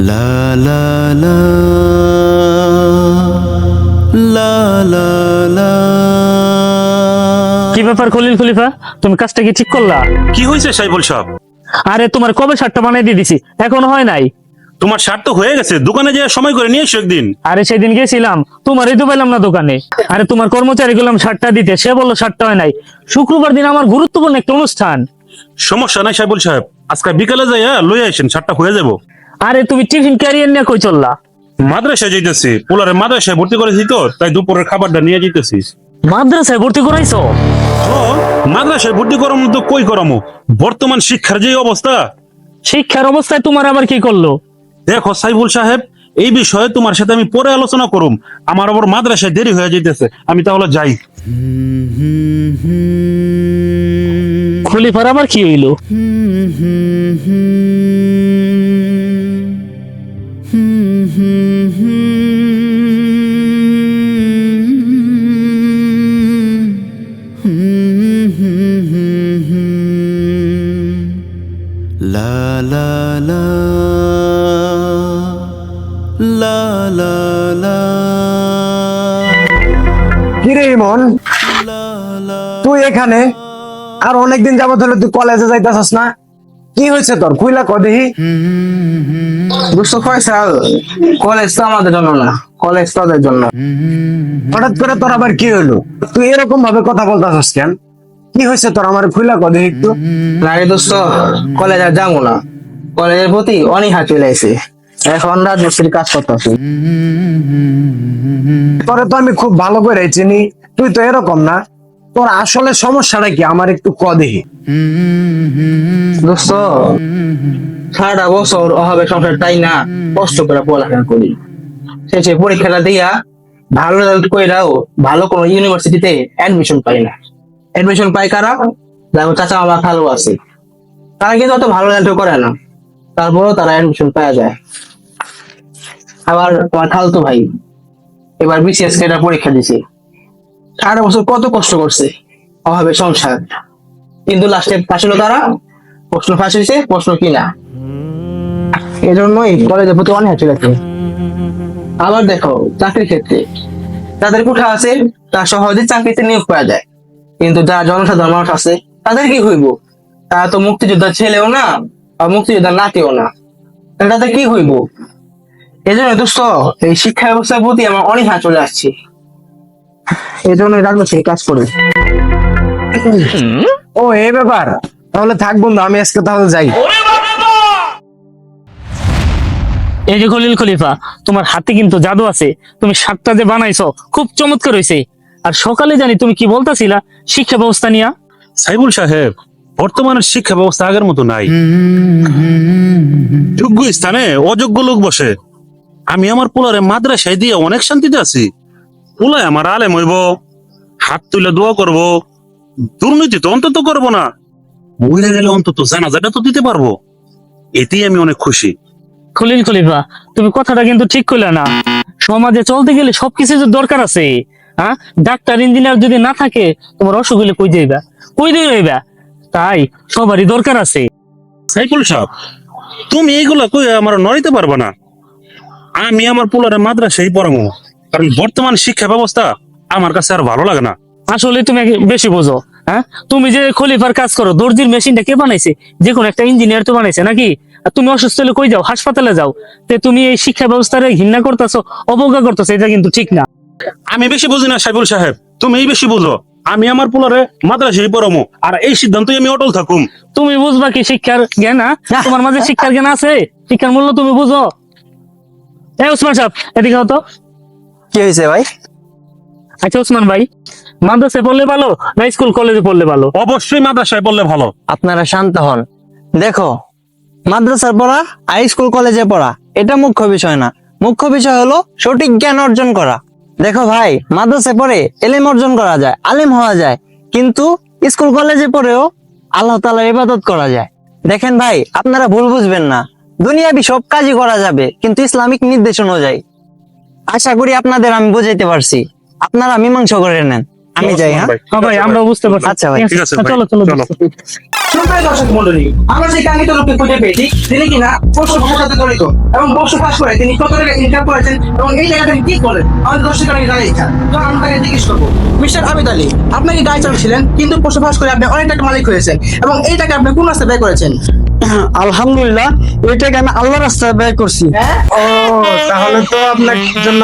লা লা লা লা লা লা। কি ব্যাপার খলিল খলিফা, তুমি কাজটা কি ঠিক করলা? কি হয়েছে সাইফুল সাহেব? আরে তোমার কবে শার্টটা বানিয়ে দিয়ে দিছি, এখনো হয় নাই? তোমার শার্ট তো হয়ে গেছে, দোকানে যেয়ে সময় করে নিয়ে এসো একদিন। আরে সেদিন গেছিলাম, তোমারই তো পেলাম না দোকানে। আরে তোমার কর্মচারী গেলাম শার্টটা দিতে, সে বললো শার্টটা হয় নাই। শুক্রবার দিন আমার গুরুত্বপূর্ণ একটা অনুষ্ঠান। সমস্যা নাই সাইফুল সাহেব, আজকে বিকালে যাইয়া লই আইসেন, শার্টটা হয়ে যাবো। আরে তুমি টিফিন ক্যারিয়ার নিয়ে কই চললা? মাদ্রাসায় যাইতেছি, পোলারে মাদ্রাসায় ভর্তি করেছি তো, তাই দুপুরের খাবারটা নিয়ে যেতেছি। মাদ্রাসায় ভর্তি করাইছো? মাদ্রাসায় ভর্তি করামো তো কই করামো, বর্তমান শিক্ষার যে অবস্থা। শিক্ষার অবস্থায় তোমার আবার কি করলো? দেখো সাইফুল সাহেব, এই বিষয়ে তোমার সাথে আমি পরে আলোচনা করুম। আমার আবার মাদ্রাসায় দেরি হয়ে যাইতেছে, আমি তাহলে যাই। খলিফার আবার কি হইলো? লা লা লা লা লা লা। কিরে ইমন, তুই এখানে? আর অনেকদিন যাবত হলো তুই কলেজে যাইতাছস না, কি হয়েছে তোর? খুইলা ক দেখি। বুঝতে ফয়সাল, কলেজ তো আমাদের জন্য না, কলেজ তোদের জন্য। হঠাৎ করে তোর আবার কি হলো? তুই এরকম ভাবে কথা বলতাছস কেন? কি হয়েছে তোর? আমার খুইলা ক দেখি একটু। না রে দোস্ত, কলেজ আর যাবো না। কলেজের প্রতি অনীহা চলে আইছে, এখন রাজমিস্ত্রির কাজ করতেছি। তোরে তো আমি খুব ভালো করে চিনি, তুই তো এরকম না। তোর আসলে সমস্যাটা কি আমার একটু ক দেখি। দোস্ত, সারাটা বছর অভাবে সংসার তাই না, কষ্ট করে পড়ালেখা করি, শেষে পরীক্ষাটা দিয়া ভালো রেজাল্ট কইরাও ভালো কোনো ইউনিভার্সিটিতে অ্যাডমিশন পাই না। অ্যাডমিশন পাই কারা? যার চাচা মামা খালু আছে, তারা কিন্তু অত ভালো রেজাল্ট করে না, তারপরেও তারা অ্যাডমিশন পাওয়া যায়। আবার আমার খালতো ভাই এবার বিসিএস ক্যাডার পরীক্ষা দিছে, 18 বছর কত কষ্ট করছে, অভাবে সংসার, কিন্তু লাস্টে ফাঁস হলো তারা। প্রশ্ন ফাঁস হয়েছে, প্রশ্ন কিনা। এজন্যই কলেজের প্রতি অনীহা চলে আসে। আবার দেখো চাকরির ক্ষেত্রে যাদের কোঠা আছে তার সহজে চাকরিতে নিয়োগ পাওয়া যায়, কিন্তু যারা জনসাধারণ মানুষ আছে তাদের কি হইব? তারা তো মুক্তিযোদ্ধার ছেলেও না আর মুক্তিযোদ্ধার নাতিও না, তাদের কি হইব? এই জন্য দোস্ত, এই শিক্ষা ব্যবস্থার প্রতি আমার অনীহা চলে আসছে। এই জন্য রাজনীতি কাজ করি। ও এই ব্যাপার, তাহলে থাক বন্ধু, আমি আজকে তাহলে যাই। এই যে খলিল খলিফা, তোমার হাতে কিন্তু জাদু আছে। তুমি শার্টটা যে বানাইছো খুব চমৎকার হয়েছে। আর সকালে জানি তুমি কি বলতাছিলা শিক্ষা ব্যবস্থা নিয়া? সাইফুল সাহেব, বর্তমানের শিক্ষা ব্যবস্থা আগের মতো নাই। যোগ্য স্থানে অযোগ্য লোক বসে। আমি আমার পোলারে মাদ্রাসায় দিয়ে অনেক শান্তিতে আছি। পোলায় আমার আলেম হইব, হাত তুলে দোয়া করব, দুর্নীতি তো অন্তত করবো না, মহিলা গেলে অন্তত জানাজাটা তো দিতে পারবো। এতেই আমি অনেক খুশি। খলিল খলিফা, তুমি কথাটা কিন্তু ঠিক কইলা না। সমাজে চলতে গেলে সবকিছু দরকার আছে। হ্যাঁ, ডাক্তার ইঞ্জিনিয়ার যদি না থাকে তোমার অসুখ হলে কই যাইবা, কই দিয়ে রইবা? তাই সবারই দরকার আছে। সাইফুল সাহেব, তুমি এইগুলা কই আমার নড়িতে পারবে না। আমি আমার পোলারে মাদ্রাসায় পড়াবো, কারণ বর্তমান শিক্ষা ব্যবস্থা আমার কাছে আর ভালো লাগে না। আসলে তুমি বেশি বোঝো। হ্যাঁ, তুমি যে খলিফার কাজ করো, দর্জির মেশিনটা কে বানাইছে? যে কোনো একটা ইঞ্জিনিয়ার তো বানাইছে নাকি? আর তুমি অসুস্থ হলে কই যাও? হাসপাতালে যাও। তে তুমি এই শিক্ষা ব্যবস্থার ঘৃণা করতেছো, অবজ্ঞা করতেছো, এটা কিন্তু ঠিক না। আমি বেশি বুঝি না সাইফুল সাহেব, তুমি বেশি বুঝো। আমি আমার পোলারে মাদ্রাসায় পড়াবো, আর এই সিদ্ধান্তই আমি অটল থাকুম। তুমি বুঝবা কি শিক্ষার জ্ঞান? তোমার মাঝে শিক্ষার জ্ঞান আছে? শিক্ষার মূল্য তুমি বুঝো? এই ওসমান সাহেব, এদিকে হতো। কি হয়েছে ভাই? আচ্ছা ওসমান ভাই, মাদ্রাসায় পড়লে ভালো না স্কুল কলেজে পড়লে ভালো? অবশ্যই মাদ্রাসায় পড়লে ভালো। আপনারা শান্ত হন। দেখো, মাদ্রাসার পড়া আর স্কুল কলেজে পড়া এটা মুখ্য বিষয় না। মুখ্য বিষয় হলো সঠিক জ্ঞান অর্জন করা। দেখো ভাই, মাদ্রাসায় পড়ে এলেম অর্জন করা যায়, আলেম হওয়া যায়, কিন্তু স্কুল কলেজে পড়েও আল্লাহ তাআলার ইবাদত করা যায়। দেখেন ভাই, আপনারা ভুল বুঝবেন না। দুনিয়াবি সব কাজই করা যাবে, কিন্তু ইসলামিক নির্দেশ অনুযায়ী। আশা করি আপনাদের আমি বুঝাইতে পারছি। আপনারা মীমাংসা করে নেন। আমি যাই। হ্যাঁ হ্যাঁ ভাই, আমরা বুঝতে পারছি। আচ্ছা ভাই, ঠিক আছে ভাই, চলো চলো চলো। চলো। সুপ্রিয় দর্শক মন্ডলী, আমরা সেই কাঙ্ক্ষিত লোককে খুঁজে পেয়েছি যিনি কিনা পশু ভাষার সাথে জড়িত এবং পশু ফাঁস করে তিনি কত টাকা ইনকাম করেছেন এবং এই জায়গা থেকে কি করেন আমাদের দর্শকের অনেক জানার ইচ্ছা। তো আমরা তাকে জিজ্ঞেস করবো, মিস্টার আবেদ আলী, আপনাকে গাড়ি চালাচ্ছিলেন কিন্তু পশু ফাঁস করে আপনি অনেক টাকা মালিক হয়েছেন এবং এই টাকা আপনি কোন রাস্তায় ব্যয় করেছেন? আলহামদুলিল্লাহ, এটাকে আমি আল্লাহ রাস্তায় ব্যয় করছি। ও তাহলে তো আপনার জন্য